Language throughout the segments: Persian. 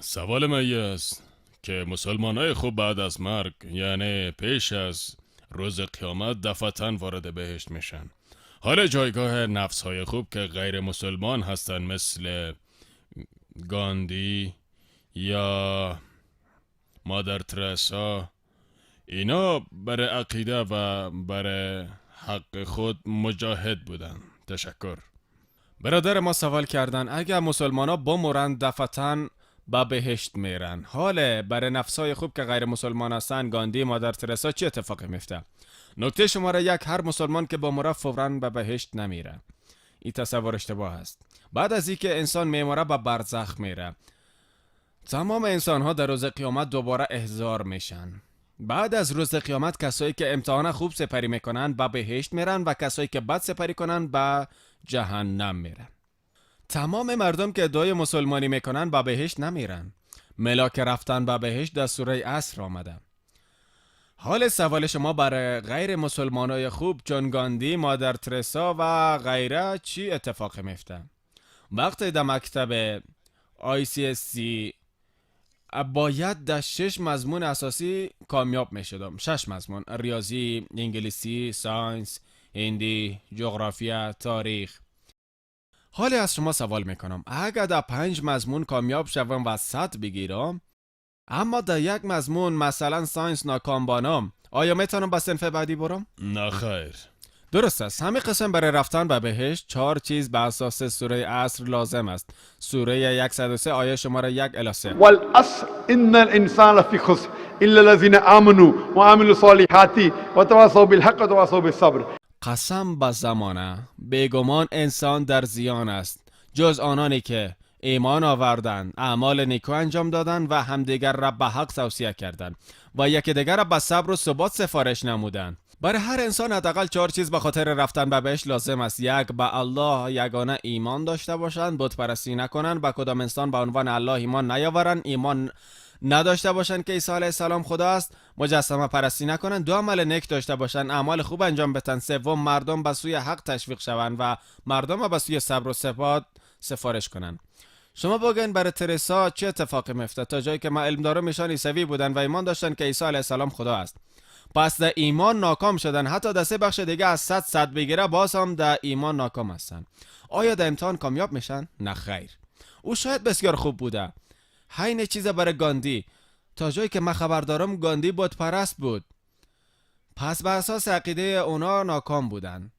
سوال من است که مسلمانای خوب بعد از مرگ، یعنی پیش از روز قیامت، دفعتاً وارد بهشت میشن. حال جایگاه نفسهای خوب که غیر مسلمان هستن، مثل گاندی یا مادر ترسا، اینا برای عقیده و برای حق خود مجاهد بودن. تشکر. برادر ما سوال کردن اگر مسلمان ها بمرن دفعتاً به بهشت میرن، حاله برای نفسای خوب که غیر مسلمان هستن، گاندی، مادر ترسا، چه اتفاقی میفته؟ نکته شماره یک، هر مسلمان که بمره فوراً به بهشت نمیره. این تصور اشتباه است. بعد از اینکه انسان میمره به برزخ میره. تمام انسان ها در روز قیامت دوباره احضار میشن. بعد از روز قیامت کسایی که امتحان خوب سپری میکنن به بهشت میرن و کسایی که بد سپری کنن به جهنم میرن. تمام مردم که ادعای مسلمانی میکنن به بهشت نمیرن. ملاک رفتن به بهشت در سوره عصر آمده. حال سوال شما برای غیر مسلمانای خوب چون گاندی، مادر ترسا و غیره چی اتفاق میفته؟ وقتی در مکتب ICSC باید در 6 مضمون اساسی کامیاب میشدم. 6 مضمون: ریاضی، انگلیسی، ساینس، هندی، جغرافیا، تاریخ. حالی از شما سوال میکنم اگر در 5 مضمون کامیاب شوم و 100 بگیرم، اما در یک مضمون مثلا ساینس ناکام بانم، آیا میتونم به صنف بعدی برم؟ نه خیر. درست است. همین قسم برای رفتن به بهشت 4 چیز به اساس سوره عصر لازم است. سوره 103 آیه شماره 1 الی 3. والعصر ان الانسان لفی خسر الا الذين آمنوا وعملوا الصالحات وتواصوا بالحق وتواصوا بالصبر. قسم به زمانه، بیگمان انسان در زیان است، جز آنانی که ایمان آوردند، اعمال نیکو انجام دادند و همدیگر را به حق توصیه کردند و یکی دیگر را به صبر و ثبات سفارش نمودند. برای هر انسان حداقل 4 چیز به خاطر رفتن به بهشت لازم است. 1. به الله یگانه ایمان داشته باشند، بت پرستی نکنند، به کدام انسان به عنوان الله ایمان نیاورند، ایمان نداشته باشند که عیسی علیه السلام خدا است، مجسمه پرستی نکنند. 2. عمل نیک داشته باشند، اعمال خوب انجام بدهند. 3. مردم به سوی حق تشویق شوند و مردم به سوی صبر و ثبات سفارش کنند. شما بگین برای ترسا چه اتفاقی میفته؟ تا جایی که ما علم دارم ایشان عیسوی بودن و ایمان داشتن که عیسی علیه السلام خدا است. پس در ایمان ناکام شدن، حتی در 3 بخش دیگه از 100 بگیره باز هم در ایمان ناکام هستن. آیا در امتحان کامیاب میشن؟ نه خیر. او شاید بسیار خوب بوده. همین چیز برای گاندی. تا جایی که من خبر دارم گاندی بت پرست بود، پس بر اساس عقیده اونا ناکام بودن.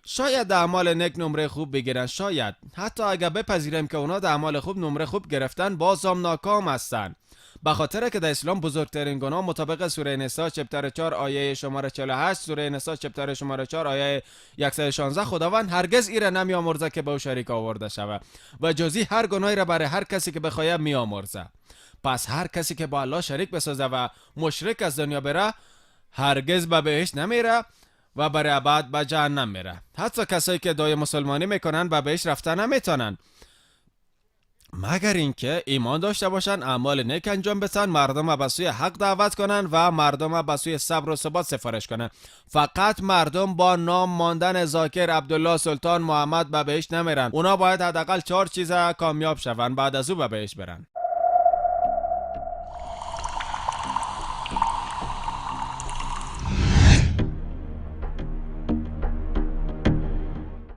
شاید در اعمال نیک نمره خوب بگیرن، شاید حتی اگر بپذیریم که اونا در اعمال خوب نمره خوب گرفتن باز هم ناکام هستن، به خاطر که در اسلام بزرگترین گناه مطابق سوره نساء چپتر 4 آیه شماره 48، سوره نساء چپتر شماره 4 آیه 116، خداوند هرگز ایره نمیامرزه که به او شریک آورده شود و جزی هر گناهی را برای هر کسی که بخواید میامرزه. پس هر کسی که با الله شریک بسازه و مشرک از دنیا بره هرگز به بهشت نمیره و برای ابد به جهنم میره. حتی کسایی که ادعای مسلمانی میکنن به بهشت رفتن نمیتونن، مگر اینکه ایمان داشته باشن، اعمال نیک انجام بدن، مردم به سوی حق دعوت کنن و مردم به سوی صبر و ثبات سفارش کنن. فقط مردم با نام ماندن ذاکر، عبدالله، سلطان، محمد به بهشت نمیرن. اونا باید حداقل 4 چیز کامیاب شون بعد از او به بهشت برن.